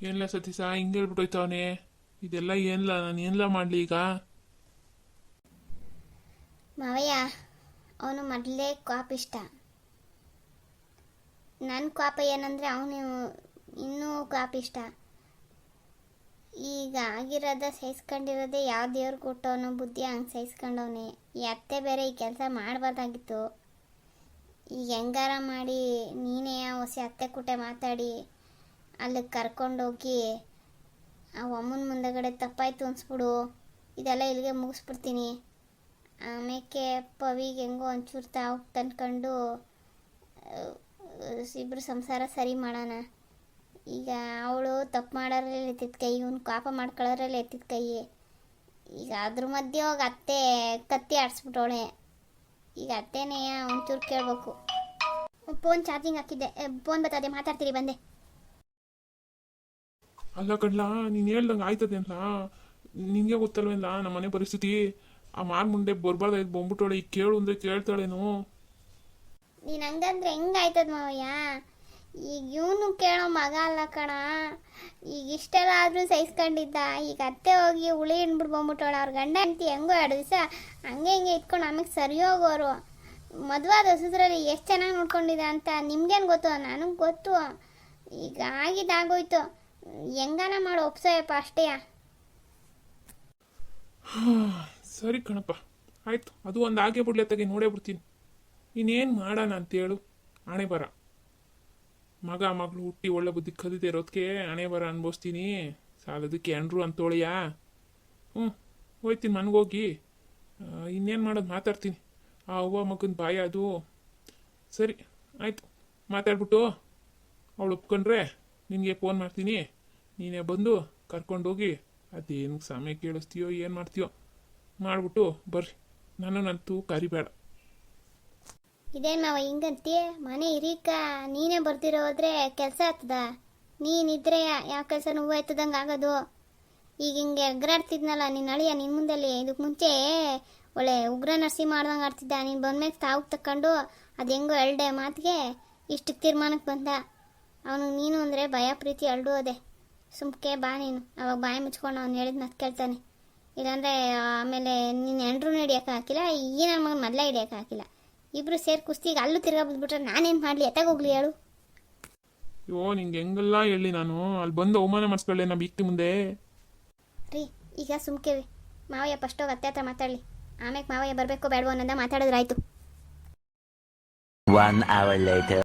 ಏನ್ಲ ಸತೀಶ ಹಿಂಗೆ ಹೇಳ್ಬಿಟ್ಟೋಯ್ತವನೆ. ಇದೆಲ್ಲ ಏನ್ಲ, ನಾನು ಏನ್ಲ ಮಾಡಲಿ ಈಗ? ಮಾವಯ್ಯ, ಅವನು ಮೊದಲೇ ಕಾಪಿಷ್ಟ. ನನ್ನ ಕಾಪ ಏನಂದರೆ ಅವನು ಇನ್ನೂ ಕಾಪಿಷ್ಟ. ಈಗ ಆಗಿರೋದ ಸಹಿಸ್ಕೊಂಡಿರೋದೇ ಯಾವ ದೇವ್ರು ಕೊಟ್ಟವನು ಬುದ್ಧಿ ಹಂಗೆ ಸಹಿಸ್ಕೊಂಡವನೆ. ಈ ಅತ್ತೆ ಬೇರೆ ಈ ಕೆಲಸ ಮಾಡಬಾರ್ದಾಗಿತ್ತು. ಈಗ ಹೆಂಗಾರ ಮಾಡಿ ನೀನೇ ಹೊಸ ಅತ್ತೆ ಕುಟೆ ಮಾತಾಡಿ ಅಲ್ಲಿಗೆ ಕರ್ಕೊಂಡೋಗಿ ಆ ಅಮ್ಮನ ಮುಂದಗಡೆ ತಪ್ಪಾಯ್ತು ಅನ್ಸ್ಬಿಡು. ಇದೆಲ್ಲ ಇಲ್ಲಿಗೆ ಮುಗಿಸ್ಬಿಡ್ತೀನಿ. ಆಮೇಲೆ ಪವಿಗೆ ಹೆಂಗೋ ಒಂಚೂರು ತಾವು ತಂದ್ಕೊಂಡು ಇಬ್ಬರು ಸಂಸಾರ ಸರಿ ಮಾಡೋಣ. ಈಗ ಅವಳು ತಪ್ಪು ಮಾಡೋದ್ರಲ್ಲಿ ಎತ್ತಿದ ಕೈ, ಇವನು ಕಾಪ ಮಾಡ್ಕೊಳ್ಳೋದ್ರಲ್ಲಿ ಎತ್ತಿದ ಕೈ. ಈಗ ಅದ್ರ ಮಧ್ಯೆ ಹೋಗಿ ಅತ್ತೆ ಕತ್ತಿ ಆಡಿಸ್ಬಿಟ್ಟವಳೆ. ಈಗ ಅತ್ತೆನೇ ಒಂಚೂರು ಕೇಳಬೇಕು. ಫೋನ್ ಚಾರ್ಜಿಂಗ್ ಹಾಕಿದ್ದೆ, ಫೋನ್ ಬರ್ತದೆ, ಮಾತಾಡ್ತೀರಿ ಬಂದೆ. ಅಲ್ಲ ಕಡ್ಲ, ನೀನು ಹೇಳ್ದಂಗೆ ಆಯ್ತದೆ ಅಂತ ನಿನಗೆ ಗೊತ್ತಲ್ವೇನ್ಲ ನಮ್ಮ ಮನೆ ಪರಿಸ್ಥಿತಿ. ಆ ಮಾರ್ ಮುಂದೆ ಬರ್ಬಾರ್ದಾಯ್ತು ಬಂದ್ಬಿಟ್ಟೋಳೆ. ಈಗ ಕೇಳು ಅಂದರೆ ಕೇಳ್ತಾಳೇನು? ನೀನು ಹಂಗಂದ್ರೆ ಹೆಂಗಾಯ್ತದ ಮಾವಯ್ಯ? ಈಗ ಇವನು ಕೇಳೋ ಮಗ ಅಲ್ಲ ಕಣ. ಈಗ ಇಷ್ಟೆಲ್ಲ ಆದರೂ ಸಹಿಸ್ಕೊಂಡಿದ್ದ. ಈಗ ಅತ್ತೆ ಹೋಗಿ ಹುಳಿ ಹಿಂಡ್ಬಿಟ್ಟು ಬಂದ್ಬಿಟ್ಟೋಳ. ಅವ್ರ ಗಂಡ ಅಂತಿ ಹೆಂಗೋ 2 ದಿವಸ ಹಂಗೆ ಹಿಂಗೆ ಇಟ್ಕೊಂಡು ಆಮೇಲೆ ಸರಿ ಹೋಗೋರು. ಮದುವಾದ ಹೊಸದ್ರಲ್ಲಿ ಎಷ್ಟು ಚೆನ್ನಾಗಿ ನೋಡ್ಕೊಂಡಿದ್ದ ಅಂತ ನಿಮ್ಗೇನು ಗೊತ್ತು? ನನಗೆ ಗೊತ್ತು. ಈಗ ಆಗಿದ್ದಾಗೋಯ್ತು. ಹೆಂಗಾನ ಮಾಡಿ ಒಪ್ಸೋಯಪ್ಪ ಅಷ್ಟೇ. ಸರಿ ಕಣಪ್ಪ, ಆಯ್ತು. ಅದು ಒಂದು ಆಗೇ ಬಿಡ್ಲತ್ತಾಗೆ ನೋಡೇ ಬಿಡ್ತೀನಿ. ಇನ್ನೇನು ಮಾಡೋಣ ಅಂತೇಳು. ಹಣೆ ಬರ. ಮಗ ಮಗಳು ಹುಟ್ಟಿ ಒಳ್ಳೆ ಬುದ್ಧಿ ಕಲಿತೆ ಇರೋದಕ್ಕೆ ಹಣೆ ಬರ ಅನ್ಭವಿಸ್ತೀನಿ. ಸಾಲದಕ್ಕೆ ಎಂಡ್ರು ಅಂತೋಳಿಯಾ. ಹೋಯ್ತೀನಿ ಮನ್ಗೋಗಿ. ಇನ್ನೇನು ಮಾಡೋದು ಮಾತಾಡ್ತೀನಿ. ಆ ಅವ್ವ ಮಗನ ಬಾಯ ಅದು. ಸರಿ ಆಯಿತು, ಮಾತಾಡ್ಬಿಟ್ಟು ಅವಳು ಒಪ್ಕೊಂಡ್ರೆ ನಿನಗೆ ಫೋನ್ ಮಾಡ್ತೀನಿ. ನೀನೇ ಬಂದು ಕರ್ಕೊಂಡೋಗಿ ಅದೇನು ಸಮಯ ಕೇಳಿಸ್ತೀಯೋ ಏನು ಮಾಡ್ತೀಯೋ ಮಾಡಿಬಿಟ್ಟು ಬರ್ರಿ. ನನ್ನಂತೂ ಕರಿಬೇಡ. ಇದೇನು ಮಾವ ಹಿಂಗಂತೀಯ? ಮನೆ ಇರೀಕ ನೀನೇ ಬರ್ದಿರೋ ಹೋದ್ರೆ ಕೆಲಸ ಆಗ್ತದ? ನೀನಿದ್ರೆ ಯಾವ ಕೆಲಸ ನೋವು ಆಯ್ತದಂಗೆ ಆಗೋದು. ಈಗ ಹಿಂಗೆ ಎಗ್ರಾಡ್ತಿದ್ನಲ್ಲ ನಿನ್ನ ಅಳಿಯ ನಿನ್ನ ಮುಂದೆಲ್ಲಿ. ಇದಕ್ಕೆ ಮುಂಚೆ ಒಳ್ಳೆ ಉಗ್ರ ನರ್ಸಿ ಮಾಡ್ದಂಗೆ ಆಡ್ತಿದ್ದ. ನೀನು ಬಂದ್ಮೇಲೆ ತಾವು ತಕ್ಕೊಂಡು ಅದು ಹೆಂಗೋ 2 ಮಾತಿಗೆ ಇಷ್ಟಕ್ಕೆ ತೀರ್ಮಾನಕ್ಕೆ ಬಂದ. ಅವನಿಗೆ ನೀನು ಅಂದರೆ ಭಯ ಪ್ರೀತಿ ಅಲ್ಡೋದೆ. ಸುಮ್ಕೆ ಬಾ ನೀನು. ಅವಾಗ ಬಾಯಿ ಮುಚ್ಕೊಂಡು ಅವ್ನು ಹೇಳಿದ ಮಾತು ಕೇಳ್ತಾನೆ. ಇಲ್ಲಾಂದರೆ ಆಮೇಲೆ ನೀನು ಎಂಡ್ರೂ ಹಿಡಿಯೋಕೆ ಹಾಕಿಲ್ಲ, ಈ ನನ್ನ ಮಗನ ಮೊದಲೇ ಹಿಡಿಯೋಕೆ ಹಾಕಿಲ್ಲ. ಇಬ್ರು ಸೇರಿ ಕುಸ್ತಿಗೆ ಅಲ್ಲೂ ತಿರ್ಗಾ ಬಿದ್ಬಿಟ್ರೆ ನಾನೇನು ಮಾಡಲಿ? ಎತ್ತಾಗೋಗ್ಲಿ ಹೇಳು. ಅಯ್ಯೋ ನಿಂಗೆ ಹೆಂಗೆಲ್ಲ ಹೇಳಿ ನಾನು ಅಲ್ಲಿ ಬಂದು ಅವಮಾನ ಮಾಡಿಸ್ಕೊಳ್ಳೆ ನಮ್ಮ ಬೀಕ್ತಿ ಮುಂದೆ. ರೀ ಈಗ ಸುಮ್ಕೆವಿ. ಮಾವಯ್ಯ ಫಸ್ಟೋಗಿ ಅತ್ತೆ ಹತ್ರ ಮಾತಾಡಲಿ. ಆಮೇಲೆ ಮಾವಯ್ಯ ಬರಬೇಕು ಬೇಡವೋ ಅನ್ನೋದ ಮಾತಾಡಿದ್ರಾಯ್ತು. 1 hour later.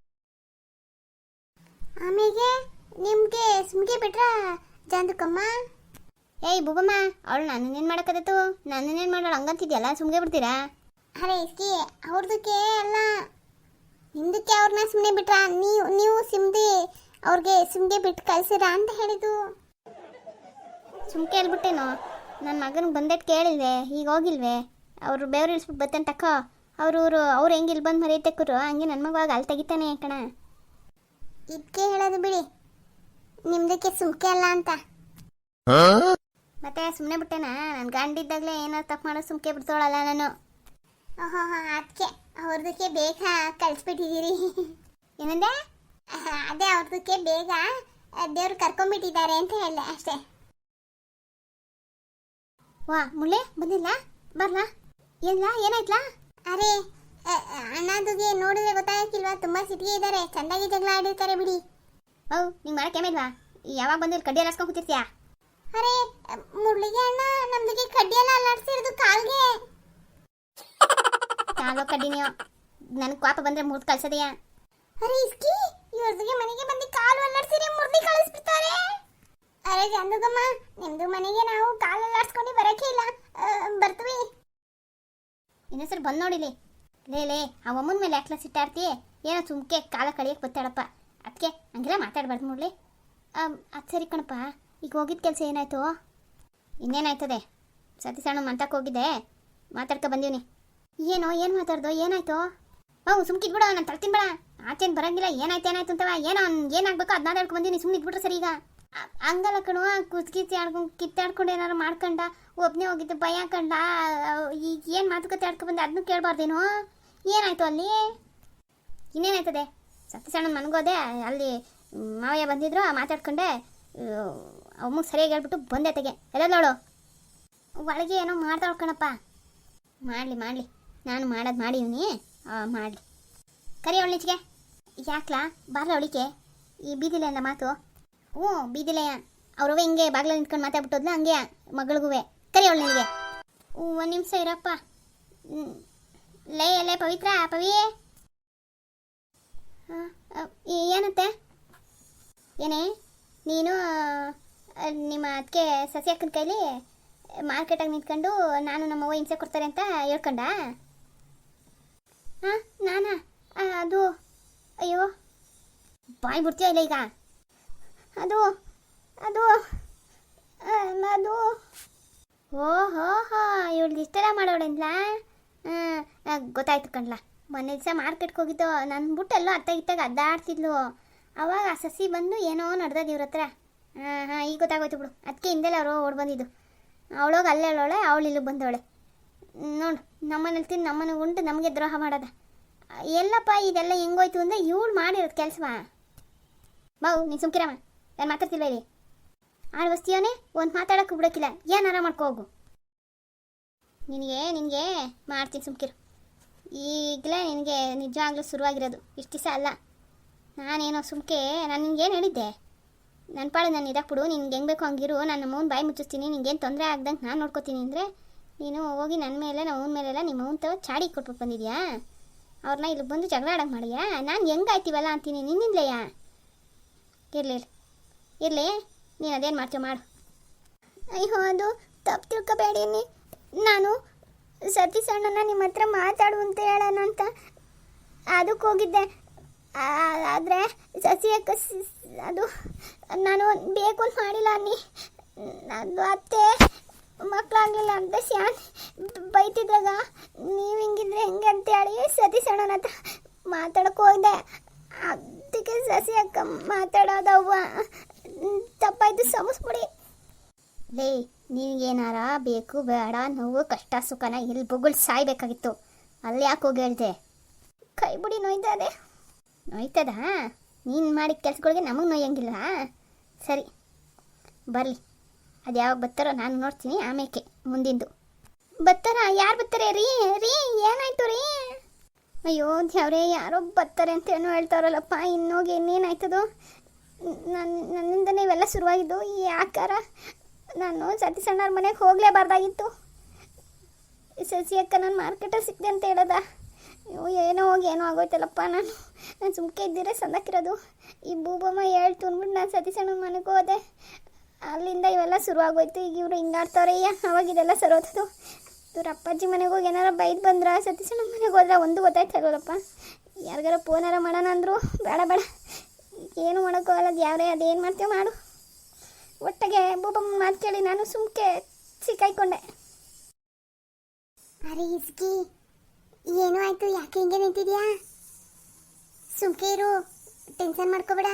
ಆಮೇಲೆ ನಿಮಗೆ ಸುಮ್ಕೆ ಬಿಟ್ರ ಜಾಂದುಕಮ್ಮ? ಏಯ್ ಬುಬ್ಬಮ್ಮ, ಅವಳು ನನ್ನೇನು ಮಾಡೋಕ್ಕದತ್ತು? ನನ್ನೇನು ಮಾಡೋಳು ಹಂಗಂತಿದ್ಯಲ್ಲ, ಸುಮ್ಗೆ ಬಿಡ್ತೀರಾ? ಅರೆ ಇಸ್ಕಿ ಅವ್ರದಕ್ಕೆ ಅಲ್ಲ, ನಿಮ್ದಕ್ಕೆ ಅವ್ರನ್ನ ಸುಮ್ಮನೆ ಬಿಟ್ರ? ನೀವು ಸಿಮ್ದಿ ಅವ್ರಿಗೆ ಸುಮ್ಗೆ ಬಿಟ್ಟು ಕಳ್ಸಿರ ಅಂತ ಹೇಳಿದ್ದು. ಸುಮ್ಕೆ ಹೇಳ್ಬಿಟ್ಟೇನೋ. ನನ್ನ ಮಗನಿಗೆ ಬಂದಟ್ಟು ಕೇಳಿಲ್ವೇ? ಈಗ ಹೋಗಿಲ್ವೇ? ಅವರು ಬೇವ್ರು ಇಳಿಸ್ಬಿಟ್ಟು ಬತ್ತಂತ ತಕ್ಕೋ. ಅವ್ರು ಹೆಂಗೆ ಇಲ್ಲಿ ಬಂದು ಮರೆಯತ್ತಕ್ಕರು ಹಂಗೆ ನನ್ನ ಮಗವಾಗ ಅಲ್ಲಿ ತೆಗಿತಾನೆ ಕಣ. ಇದಕ್ಕೆ ಹೇಳೋದು ಬಿಡಿ, ನಿಮ್ದಕ್ಕೆ ಸುಮ್ಕೆ ಅಲ್ಲ ಅಂತ. ಮತ್ತೆ ಸುಮ್ಮನೆ ಬಿಟ್ಟೆನಾ? ನನ್ನ ಗಂಡಿದ್ದಾಗಲೇ ಏನಾದ್ರು ತಪ್ಪು ಮಾಡೋ ಸುಮ್ಕೆ ಬಿಡ್ತಾಳಲ್ಲ ನಾನು. ಓಹೋ ಅದಕ್ಕೆ ಅವ್ರದಕ್ಕೆ ಬೇಗ ಕಳಿಸ್ಬಿಟ್ಟಿದ್ದೀರಿ. ಏನಂದೆ? ಅದೇ ಅವ್ರದಕ್ಕೆ ಬೇಗ ದೇವ್ರು ಕರ್ಕೊಂಡ್ಬಿಟ್ಟಿದ್ದಾರೆ ಅಂತ ಹೇಳಿದೆ ಅಷ್ಟೇ. ವಾ ಮುಳ್ಳೆ ಬಂದಿಲ್ಲ? ಬರ್ಲಾ? ಏನಾಯ್ತಲ್ಲ? ಅರೆ ಅಣ್ಣದುಗೆ ನೋಡಿದ್ರೆ ಗೊತ್ತಾಗಕ್ಕಿಲ್ವಾ? ತುಂಬ ಸಿಟಿಗೆ ಇದ್ದಾರೆ, ಚೆಂದಾಗಿ ಜಗಳ ಆಡಿರ್ತಾರೆ ಬಿಡಿ. ನಿಂಗೆ ಮಾಡಕ್ಕೆ ಮೇಲ್ವಾ? ಯಾವಾಗ ಬಂದು ಕಡ್ಡಿ ಎಲ್ಲ ಹಾಸ್ಕೊಂಡು ಕೂತಿರ್ತೀಯಾ? ಅರೆ ಮುಳ್ಳಿಗೆ ಅಣ್ಣ ನಮ್ದಿಗೆ ಕಡ್ಡಿ ಎಲ್ಲ ಅಲ್ಲಾಡ್ಸಿರೋದು ಕಾಲ್ಗೆ. ಕಾಲ್ವ ಕಡ್ಡಿ ನೀವು ನನಗೆ ಕೋಪ ಬಂದ್ರೆ ಮುರಿದು ಕಳ್ಸದೆಯಾ? ಅರೆ ಇಸ್ಕಿ ಇವ್ರದಿಗೆ ಮನೆಗೆ ಬಂದು ಕಾಲು ಅಲ್ಲಾಡ್ಸಿರಿ ಮುರಿದು ಕಳಿಸ್ಬಿಡ್ತಾರೆ. ಅರೆ ಚಂದುಗಮ್ಮ, ನಿಮ್ದು ಮನೆಗೆ ನಾವು ಕಾಲು ಅಲ್ಲಾಡ್ಸ್ಕೊಂಡು ಬರೋಕೆ ಇಲ್ಲ, ಬರ್ತೀವಿ. ಇನ್ನೊಂದ್ಸರಿ ಬಂದು ನೋಡಿಲಿ. ಲೇ ಆ ಅಮ್ಮನ ಮೇಲೆ ಯಾಕೆ ಸಿಟ್ಟಾಡ್ತಿ? ಏನೋ ಸುಮ್ಕೆ ಕಾಲ ಕಳಿಯಕ್ಕೆ ಬತ್ತಾಡಪ್ಪ. ಅದಕ್ಕೆ ಹಂಗೆಲ್ಲ ಮಾತಾಡ್ಬಾರ್ದು ಮುಡ್ಲಿ. ಅದು ಸರಿ ಕಣಪ್ಪ, ಈಗ ಹೋಗಿದ್ದ ಕೆಲಸ ಏನಾಯ್ತು? ಇನ್ನೇನಾಯ್ತದೆ? ಸತೀಶಣ್ಣ ಮಂತಕ್ಕೆ ಹೋಗಿದ್ದೆ, ಮಾತಾಡ್ಕೊ ಬಂದೀನಿ. ಏನು ಮಾತಾಡ್ದು? ಏನಾಯ್ತು? ಸುಮ್ಕಿದ್ಬಿಡ, ನಾನು ತಳ್ತೀನಿ ಬೇಡ. ಆಚೆನ್ ಬರಂಗಿಲ್ಲ. ಏನಾಯ್ತು ಅಂತವ ಏನಾಗಬೇಕು ಅದನ್ನ ಹೇಳ್ಕೊ ಬಂದೀನಿ. ಸುಮ್ಮನೆ ಇದ್ಬಿಟ್ರೆ ಸರಿ. ಈಗ ಹಂಗಲ್ಲ ಕಣು, ಕಿತ್ತಾಡ್ಕೊಂಡು ಏನಾರು ಮಾಡ್ಕೊಂಡ ಒಬ್ಬನೇ ಹೋಗಿದ್ದೆ ಭಯ ಕಂಡ. ಈಗ ಏನು ಮಾತುಕತೆ ಆಡ್ಕೊಂಡು ಅದನ್ನು ಕೇಳಬಾರ್ದೇನೋ? ಏನಾಯ್ತು ಅಲ್ಲಿ? ಇನ್ನೇನಾಯ್ತದೆ? ಸತೀಶಣ್ಣನ ಮನಗೋದೆ, ಅಲ್ಲಿ ಮಾವಯ್ಯ ಬಂದಿದ್ರು, ಮಾತಾಡ್ಕೊಂಡೆ. ಅಮ್ಮಗೆ ಸರಿಯಾಗಿ ಹೇಳ್ಬಿಟ್ಟು ಬಂದೆ ತೆಗೆ ಎಲ್ಲ ನೋಡು ಒಳಗೆ ಏನೋ ಮಾಡ್ತಾಳೆ ಕಣಪ್ಪ. ಮಾಡಲಿ ನಾನು ಮಾಡೋದು ಮಾಡಿವ್ನಿ, ಮಾಡಲಿ. ಕರಿ ಅವಳಿಗೆ ಯಾಕ್ಲಾ ಬಾರ್ಲ ಅವಳಿಗೆ ಈ ಬೀದಿಲೆಲ್ಲ ಮಾತು. ಹ್ಞೂ ಬೀದಿಲೆಯ ಅವ್ರವ ಹಿಂಗೆ ಬಾಗ್ಲ ನಿಂತ್ಕೊಂಡು ಮಾತಾಡ್ಬಿಟ್ಟೋದ್ಲ ಹಂಗೆ ಮಗಳಿಗೂ. ಕರಿ ಅವಳು ನಿನಗೆ. ಒಂದು ನಿಮಿಷ ಇರಪ್ಪ. ಲೇ ಪವಿತ್ರ ಪವಿ ಏನತ್ತೆ ಏನೇ ನೀನು ನಿಮ್ಮ ಅದಕ್ಕೆ ಸಸಿ ಅಕ್ಕನ ಕೈಲಿ ಮಾರ್ಕೆಟಾಗಿ ನಿಂತ್ಕೊಂಡು ನಾನು ನಮ್ಮವ್ವ ಹಿಂಸೆ ಕೊಡ್ತಾರೆ ಅಂತ ಹೇಳ್ಕೊಂಡ? ಹಾಂ ನಾನಾ? ಅದು ಅಯ್ಯೋ ಬಾಯ್ ಬಿಡ್ತೀಯ ಇಲ್ಲ ಈಗ? ಅದು ಅದು ಅದು ಓಹೋ ಇವಳು ಇಷ್ಟೆಲ್ಲ ಮಾಡೋಳಿಂದ. ಗೊತ್ತಾಯ್ತು ಕಣ್ಲ. ಮೊನ್ನೆ ದಿವಸ ಮಾರ್ಕೆಟ್ಗೆ ಹೋಗಿದ್ದು ನನ್ನ ಬಿಟ್ಟೆಲ್ಲೋ ಅತ್ತಾಗಿತ್ತಾಗ ಅಡ್ಡಾಡ್ತಿದ್ಲು. ಅವಾಗ ಆ ಸಸಿ ಬಂದು ಏನೋ ನಡೆದದ್ದು ಇವ್ರ ಹತ್ರ. ಹಾಂ ಈಗ ಗೊತ್ತಾಗೋಯ್ತು ಬಿಡು. ಅದಕ್ಕೆ ಹಿಂದೆಲ್ಲ ಅವರು ಓಡ್ ಬಂದಿದ್ದು. ಅವಳೋಗಿ ಅಲ್ಲೇ ಹೇಳೋಳೆ, ಅವಳು ಇಲ್ಲಿಗೆ ಬಂದವಳೆ ನೋಡು. ನಮ್ಮನೇಲಿ ತಿಂದು ನಮ್ಮನೆ ಉಂಟು ನಮಗೆ ದ್ರೋಹ ಮಾಡೋದ. ಎಲ್ಲಪ್ಪ ಇದೆಲ್ಲ ಹೆಂಗೋಯ್ತು ಅಂದರೆ ಇವಳು ಮಾಡಿರೋದು ಕೆಲಸವಾ? ಬಾವು ನೀನು ಸುಮ್ಕಿರಮ್ಮ, ನಾನು ಮಾತಾಡ್ತಿಲ್ವ ಇಲ್ಲಿ? ಆಳು ವಸ್ತಿಯೋನೆ ಒಂದು ಮಾತಾಡೋಕೆ ಬಿಡೋಕ್ಕಿಲ್ಲ. ಏನಾರ ಮಾಡ್ಕೊ ಹೋಗು. ನಿನಗೆ ಮಾಡ್ತೀನಿ ಸುಮ್ಕಿರು. ಈಗಲೇ ನಿನಗೆ ನಿಜವಾಗ್ಲೂ ಶುರುವಾಗಿರೋದು, ಇಷ್ಟು ದಿವಸ ಅಲ್ಲ. ನಾನೇನೋ ಸುಮ್ಕೆ ನಾನು ನಿನ್ಗೇನು ಹೇಳಿದ್ದೆ? ನನ್ನ ಪಾಡು ನಾನು ಇದಾಕ್ಬಿಡು, ನಿನ್ಗೆ ಹೆಂಗೆ ಬೇಕು ಹಂಗಿರು, ನನ್ನ ಮೌನ್ ಬಾಯಿ ಮುಚ್ಚಿಸ್ತೀನಿ, ನಿನ್ಗೇನು ತೊಂದರೆ ಆಗ್ದಂಗೆ ನಾನು ನೋಡ್ಕೋತೀನಿ ಅಂದರೆ ನೀನು ಹೋಗಿ ನನ್ನ ಮೇಲೆ ನಮ್ಮ ಅವ್ನ ಮೇಲೆಲ್ಲ ನಿಮ್ಮ ಅವ್ನ ತವ ಚಾಡಿ ಕೊಟ್ಬಿಟ್ಟು ಬಂದಿದ್ಯಾ? ಅವ್ರನ್ನ ಇಲ್ಲಿ ಬಂದು ಜಗಳ ಆಡೋಂಗೆ ಮಾಡಿಯಾ? ನಾನು ಹೆಂಗಾಯ್ತೀವಲ್ಲ ಅಂತೀನಿ ನಿನ್ನಿಂದಲೆಯ. ಇರಲಿ ನೀನು ಅದೇನು ಮಾಡ್ತೀವಿ ಮಾಡು. ಅಯ್ಯೋ ಅದು ತಪ್ಪು ತಿಳ್ಕೊಬೇಡಿ. ನಾನು ಸತೀಶ್ ಅಣ್ಣನ ನಿಮ್ಮ ಹತ್ರ ಮಾತಾಡು ಅಂತ ಹೇಳೋಣ ಅಂತ ಅದಕ್ಕೆ ಹೋಗಿದ್ದೆ. ಆದರೆ ಸಸಿ ಅಕ್ಕ ಅದು ನಾನು ಬೇಕು ಅಂತ ಮಾಡಿಲ್ಲ ಅನ್ನಿ. ಅದು ಅತ್ತೆ ಮಕ್ಕಳಾಗಲಿಲ್ಲ ಅಂತ ಶಾನ್ ಬೈತಿದ್ರಾಗ ನೀವು ಹಿಂಗಿದ್ರೆ ಹೆಂಗೆ ಅಂತೇಳಿ ಸತೀಶ್ ಅಣ್ಣನ ಹತ್ರ ಮಾತಾಡೋಕೆ ಹೋಗಿದೆ. ಅದಕ್ಕೆ ಸಸಿ ಅಕ್ಕ ಮಾತಾಡೋದವ್ವ ತಪ್ಪಾಯ್ತು, ಸಮಸ್ಬಿಡಿ. ಲೇ ನಿನಗೇನಾರ ಬೇಕು ಬೇಡ ನೋವು ಕಷ್ಟ ಸುಖನ ಇಲ್ಲಿ ಬೊಗಳು ಸಾಯ್ಬೇಕಾಗಿತ್ತು. ಅಲ್ಲಿ ಯಾಕೆ ಹೋಗಿ ಹೇಳ್ದೆ? ಕೈ ಬಿಡಿ ನೋಯ್ತದೆ. ನೋಯ್ತದ? ನೀನು ಮಾಡಿದ ಕೆಲಸಗಳಿಗೆ ನಮಗೆ ನೋಯಂಗಿಲ್ಲ. ಸರಿ ಬರಲಿ, ಅದು ಯಾವಾಗ ಬರ್ತಾರೋ ನಾನು ನೋಡ್ತೀನಿ. ಆಮೇಲೆ ಮುಂದಿಂದು ಬರ್ತಾರ. ಯಾರು ಬರ್ತಾರೆ? ರೀ ಏನಾಯ್ತು ರೀ? ಅಯ್ಯೋ ದೇವ್ರೇ, ಯಾರೋ ಬರ್ತಾರೆ ಅಂತ ಏನೋ ಹೇಳ್ತಾರಲ್ಲಪ್ಪ. ಇನ್ನೋಗಿ ಇನ್ನೇನಾಯ್ತದು? ನನ್ನಿಂದನೇ ಇವೆಲ್ಲ ಶುರುವಾಗಿದ್ದು. ಯಾಕಾರ ನಾನು ಸತೀಶ್ ಅಣ್ಣವ್ರ ಮನೆಗೆ ಹೋಗಲೇಬಾರ್ದಾಗಿತ್ತು. ಸಸಿ ಅಕ್ಕ ನಾನು ಮಾರ್ಕೆಟಲ್ಲಿ ಸಿಕ್ದೆ ಅಂತ ಹೇಳೋದ? ಏನೋ ಹೋಗಿ ಏನೋ ಆಗೋಯ್ತಲ್ಲಪ್ಪ. ನಾನು ಸುಮ್ಕೆ ಇದ್ದಿರೇ ಸಂದಕ್ಕಿರೋದು. ಈ ಬೂಬಮ್ಮ ಹೇಳ್ತು ಅಂದ್ಬಿಟ್ಟು ನಾನು ಸತೀಶ್ ಅಣ್ಣನ ಮನೆಗೆ ಹೋದೆ. ಅಲ್ಲಿಂದ ಇವೆಲ್ಲ ಶುರುವಾಗೋಯ್ತು. ಈಗ ಇವರು ಹಿಂಗಾಡ್ತವ್ರೆ. ಅವಾಗ ಇದೆಲ್ಲ ಸರೋತದು. ಇವ್ರ ಅಪ್ಪಾಜಿ ಮನೆಗೆ ಹೋಗಿ ಏನಾರ ಬೈದು ಬಂದ್ರ, ಸತೀಶ್ ಅಣ್ಣನ ಮನೆಗೆ ಹೋದ್ರೆ ಒಂದು ಗೊತ್ತಾಯ್ತಲ್ವಲ್ಲಪ್ಪ. ಯಾರಿಗಾರ ಫೋನಾರ ಮಾಡೋಣ ಅಂದರು ಬೇಡ ಏನು ಮಾಡೋಕ್ಕೋಗಲ್ಲ. ಯಾವ್ರೇ ಅದೇನು ಮಾಡ್ತೀವಿ ಮಾಡು. ಒಟ್ಟಿಗೆ ಬೂಬಮ್ಮ ಮಾತು ಕೇಳಿ ನಾನು ಸುಮ್ಕೆ ಸಿಕ್ಕಾಯ್ಕೊಂಡೆ. ಅರೆ ಇಸ್ಕಿ, ಏನೂ ಆಯ್ತು? ಯಾಕೆ ಹಿಂಗೆ ನಿಂತಿದ್ಯಾ? ಸುಮ್ಕೆ ಇರು, ಟೆನ್ಷನ್ ಮಾಡ್ಕೋಬೇಡ.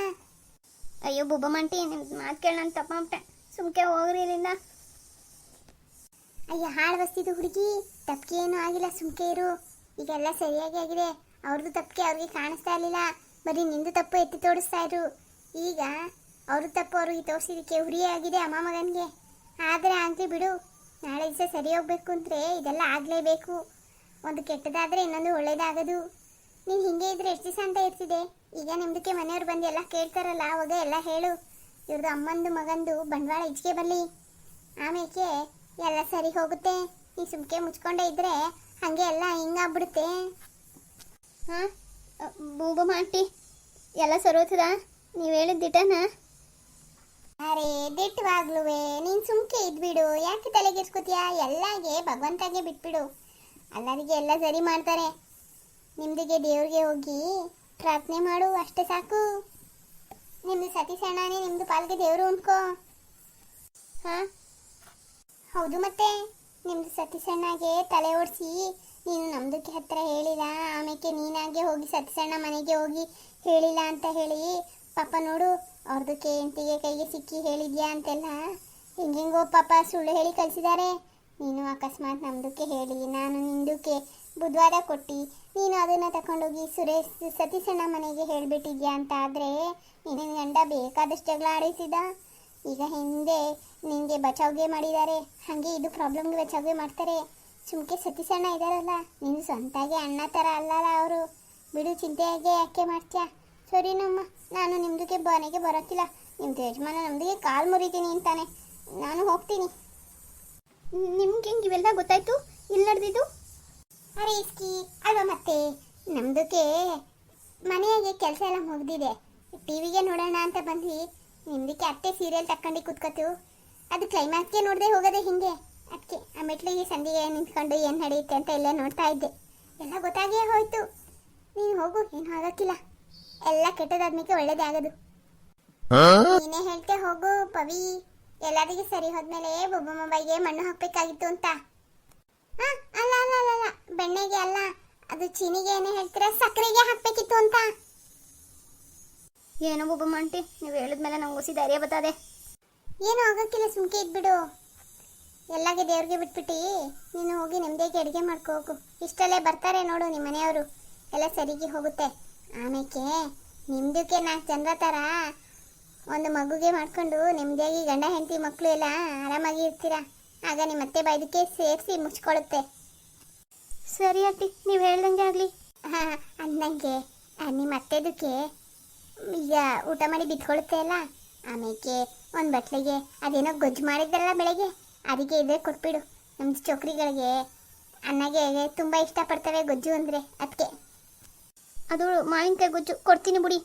ಅಯ್ಯೋ ಬೂಬಮ್ಮ ಆಂಟಿ, ನಿಮ್ಮ ಮಾತು ಕೇಳಿ ನಾನು ತಪ್ಪ ಮಾಡ್ಬಿಟ್ಟೆ. ಸುಮ್ಕೆ ಹೋಗ್ರಿ ಇಲ್ಲಿಂದ. ಅಯ್ಯ ಹಾಳು ಬಸ್ತಿದ್ದು ಹುಡುಗಿ, ತಪ್ಪಿಗೆ ಏನೂ ಆಗಿಲ್ಲ, ಸುಮ್ಕೆ ಇರು. ಈಗೆಲ್ಲ ಸರಿಯಾಗಿ ಆಗಿದೆ. ಅವ್ರದ್ದು ತಪ್ಪಿಗೆ ಅವ್ರಿಗೆ ಕಾಣಿಸ್ತಾ ಇರಲಿಲ್ಲ, ಬರೀ ನಿಂದು ತಪ್ಪು ಎತ್ತಿ ತೋರಿಸ್ತಾ ಇರು. ಈಗ ಅವ್ರ ತಪ್ಪು ಅವ್ರಿಗೆ ತೋರಿಸಿದಕ್ಕೆ ಹುರಿಯೇ ಆಗಿದೆ ಅಮ್ಮ ಮಗನಿಗೆ. ಆದರೆ ಆಗಲಿ ಬಿಡು, ನಾಳೆ ದಿವಸ ಸರಿ ಹೋಗ್ಬೇಕು ಅಂದರೆ ಇದೆಲ್ಲ ಆಗಲೇಬೇಕು. ಒಂದು ಕೆಟ್ಟದಾದರೆ ಇನ್ನೊಂದು ಒಳ್ಳೇದಾಗೋದು. ನೀನು ಹಿಂಗೆ ಇದ್ರೆ ಎಷ್ಟು ದಿವಸ ಅಂತ ಇರ್ತಿದೆ? ಈಗ ನಿಮ್ದಕ್ಕೆ ಮನೆಯವ್ರು ಬಂದು ಎಲ್ಲ ಕೇಳ್ತಾರಲ್ಲ, ಅವಾಗ ಎಲ್ಲ ಹೇಳು. ಇವ್ರದ್ದು ಅಮ್ಮಂದು ಮಗಂದು ಬಂಡವಾಳ ಇಚ್ಕೆ ಬರಲಿ, ಆಮೇಲೆ ಎಲ್ಲ ಸರಿ ಹೋಗುತ್ತೆ. ನೀ ಸುಮ್ಕೆ ಮುಚ್ಕೊಂಡೇ ಇದ್ರೆ ಹಾಗೆ ಎಲ್ಲ ಹಿಂಗಾಗ್ಬಿಡುತ್ತೆ. ಹಾಂ ಬೂಬಮ್ಮ ಆಂಟಿ, ಎಲ್ಲ ಸರೋತದ? ನೀವು ಹೇಳಿದ್ದಿಟ್ಟನಾ? ಅರೆ ದಿಟ್ಟವಾಗ್ಲುವೆ ನೀನು ಸುಮ್ಕೆ ಇದ್ಬಿಡು. ಯಾಕೆ ತಲೆಗೆಡ್ಸ್ಕೊತೀಯ? ಎಲ್ಲಾಗೆ ಭಗವಂತಗೆ ಬಿಟ್ಬಿಡು, ಎಲ್ಲರಿಗೆ ಎಲ್ಲ ಸರಿ ಮಾಡ್ತಾರೆ. ನಿಮ್ದಿಗೆ ದೇವ್ರಿಗೆ ಹೋಗಿ ಪ್ರಾರ್ಥನೆ ಮಾಡು, ಅಷ್ಟೇ ಸಾಕು. ನಿಮ್ಮದು ಸತೀಶ್ ಅಣ್ಣನೇ ನಿಮ್ಮದು ಪಾಲ್ಗೆ ದೇವರು ಅನ್ಕೋ. ಹಾಂ ಹೌದು, ಮತ್ತೆ ನಿಮ್ಮದು ಸತೀಶ್ ಅಣ್ಣಗೆ ತಲೆ ಓಡಿಸಿ ನೀನು ನಮ್ದಕ್ಕೆ ಹತ್ರ ಹೇಳಿಲ್ಲ, ಆಮೇಲೆ ನೀನಾಗೆ ಹೋಗಿ ಸತೀಶ್ ಅಣ್ಣ ಮನೆಗೆ ಹೋಗಿ ಹೇಳಿಲ್ಲ ಅಂತ ಹೇಳಿ ಪಾಪ ನೋಡು ಅವ್ರದಕ್ಕೆ ಎಂಟಿಗೆ ಕೈಗೆ ಸಿಕ್ಕಿ ಹೇಳಿದ್ಯಾ ಅಂತೆಲ್ಲ ಹಿಂಗೆಂಗೋ ಪಾಪ ಸುಳ್ಳು ಹೇಳಿ ಕಳಿಸಿದ್ದಾರೆ. ನೀನು ಅಕಸ್ಮಾತ್ ನಮ್ದಕ್ಕೆ ಹೇಳಿ ನಾನು ನಿಂದಕ್ಕೆ ಬುಧವಾರ ಕೊಟ್ಟು ನೀನು ಅದನ್ನು ತಗೊಂಡೋಗಿ ಸತೀಶ್ ಅಣ್ಣ ಮನೆಗೆ ಹೇಳಿಬಿಟ್ಟಿದ್ಯಾ ಅಂತ ಆದರೆ ನಿನ್ನ ಗಂಡ ಬೇಕಾದಷ್ಟು ಜಗಳ ಆಡಿಸಿದ. ಈಗ ಹಿಂದೆ ನಿನಗೆ ಬಚಾವ್ಗೆ ಮಾಡಿದ್ದಾರೆ, ಹಾಗೆ ಇದು ಪ್ರಾಬ್ಲಮ್ಗೆ ಬಚಾವ್ಗೆ ಮಾಡ್ತಾರೆ. ಸುಮ್ಕೆ ಸತೀಶಣ್ಣ ಇದ್ದಾರಲ್ಲ, ನೀನು ಸ್ವಂತಾಗೆ ಅಣ್ಣ ಥರ ಅಲ್ಲಲ್ಲ ಅವರು. ಬಿಡು, ಚಿಂತೆಯಾಗೆ ಯಾಕೆ ಮಾಡ್ತೀಯಾ? ಸರಿನಮ್ಮ, ನಾನು ನಿಮ್ದಕ್ಕೆ ಮನೆಗೆ ಬರೋಕ್ಕಿಲ್ಲ. ನಿಮ್ದು ಯಜಮಾನ ನಮ್ದಿಗೆ ಕಾಲು ಮುರಿತೀನಿ ಅಂತಾನೆ. ನಾನು ಹೋಗ್ತೀನಿ. ನಿಮ್ಗೆ ಹೆಂಗೆ ಇವೆಲ್ಲ ಗೊತ್ತಾಯ್ತು? ಇಲ್ಲಿ ನಡೆದಿದ್ದು? ಅರೆ ಇಸ್ಕಿ ಅಲ್ವಾ ಮತ್ತೆ, ನಮ್ದಕ್ಕೆ ಮನೆಯಾಗೆ ಕೆಲಸ ಎಲ್ಲ ಮುಗ್ದಿದೆ. ಟಿವಿಗೆ ನೋಡೋಣ ಅಂತ ಬಂದ್ವಿ. ನಿಮ್ದಕ್ಕೆ ಅತ್ತೆ ಸೀರಿಯಲ್ ತಕ್ಕೊಂಡು ಕೂತ್ಕೊತು. ಅದು ಕ್ಲೈಮ್ಯಾಕ್ಸ್ಗೆ ನೋಡದೆ ಹೋಗೋದೆ ಹಿಂಗೆ. ಅದಕ್ಕೆ ಆ ಮೆಟ್ಲಿಗೆ ಸಂದಿಗೆ ನಿಂತ್ಕೊಂಡು ಏನು ನಡೆಯುತ್ತೆ ಅಂತ ಎಲ್ಲ ನೋಡ್ತಾ ಇದ್ದೆ. ಎಲ್ಲ ಗೊತ್ತಾಗೇ ಹೋಯ್ತು. ನೀನು ಹೋಗು, ಏನು ಆಗೋಕ್ಕಿಲ್ಲ. ಎಲ್ಲ ಕೆಟ್ಟದಾದ್ಮೇಲೆ ಒಳ್ಳೇದೇ ಆಗೋದು. ನೀನೇ ಹೇಳ್ತೆ ಹೋಗು ಪವಿ. ಎಲ್ಲರಿಗೆ ಸರಿ ಹೋದ್ಮೇಲೆ ಬೊಬ್ಬಮ್ಮ ಬಾಯಿಗೆ ಮಣ್ಣು ಹಾಕ್ಬೇಕಾಗಿತ್ತು ಅಂತ. ಅಲ್ಲ ಅಲ್ಲ ಅಲ್ಲ ಅಲ್ಲ, ಬೆಣ್ಣೆಗೆ ಅಲ್ಲ, ಅದು ಚೀನಿಗೆ ಏನೇ ಹೇಳ್ತೀರಾ, ಸಕ್ಕರೆಗೆ ಹಾಕ್ಬೇಕಿತ್ತು ಅಂತ. ಏನೋ ಒಬ್ಬಮ್ಮ ಆಂಟಿ, ನೀವು ಹೇಳಿದ್ಮೇಲೆ ನಂಗೆ ಹೊಸಿ ಧೈರ್ಯ ಬರ್ತದೆ. ಏನೂ ಆಗೋಕ್ಕಿಲ್ಲ, ಸುಮ್ಕೆ ಇದ್ಬಿಡು. ಎಲ್ಲಾಗೆ ದೇವ್ರಿಗೆ ಬಿಟ್ಬಿಟ್ಟು ನೀನು ಹೋಗಿ ನೆಮ್ಮದಿಯಾಗಿ ಅಡುಗೆ ಮಾಡ್ಕೊ ಹೋಗು. ಇಷ್ಟಲ್ಲೇ ಬರ್ತಾರೆ ನೋಡು ನಿಮ್ಮ ಮನೆಯವರು, ಎಲ್ಲ ಸರಿಗೆ ಹೋಗುತ್ತೆ. ಆಮೇಲೆ ನಿಮ್ದಕ್ಕೆ 4 ಜನರ ಥರ ಒಂದು ಮಗುಗೆ ಮಾಡ್ಕೊಂಡು ನೆಮ್ಮದಿಯಾಗಿ ಗಂಡ ಹೆಂಡತಿ ಮಕ್ಕಳು ಎಲ್ಲ ಆರಾಮಾಗಿ ಇರ್ತೀರಾ. ಆಗ ನಿಮ್ಮ ಅತ್ತೆ ಬಾಯ್ದಕ್ಕೆ ಸೇರಿಸಿ ಮುಚ್ಕೊಳ್ಳುತ್ತೆ. ಸರಿ ಆಂಟಿ, ನೀವು ಹೇಳ್ದಂಗೆ ಆಗಲಿ. ಹಾಂ, ಅಂದಂಗೆ ನಿಮ್ಮ ಅತ್ತೆದಕ್ಕೆ ಈಗ ಊಟ ಮಾಡಿ ಬಿತ್ಕೊಳ್ಳುತ್ತೆ ಅಲ್ಲ, ಆಮೇಲೆ ಒಂದು ಬಟ್ಲಿಗೆ ಅದೇನೋ ಗೊಜ್ಜು ಮಾಡಿದ್ರಲ್ಲ ಬೆಳಗ್ಗೆ, ಅದಕ್ಕೆ ಇದೇ ಕೊಟ್ಬಿಡು. ನಮ್ಮ ಚೋಕ್ರಿಗಳಿಗೆ ಅನ್ನಗೆ ತುಂಬ ಇಷ್ಟಪಡ್ತವೆ ಗೊಜ್ಜು ಅಂದರೆ. ಅದಕ್ಕೆ ಅದು ಮಾವಿನಕಾಯಿ ಗೊಜ್ಜು ಕೊಡ್ತೀನಿ ಬಿಡಿ.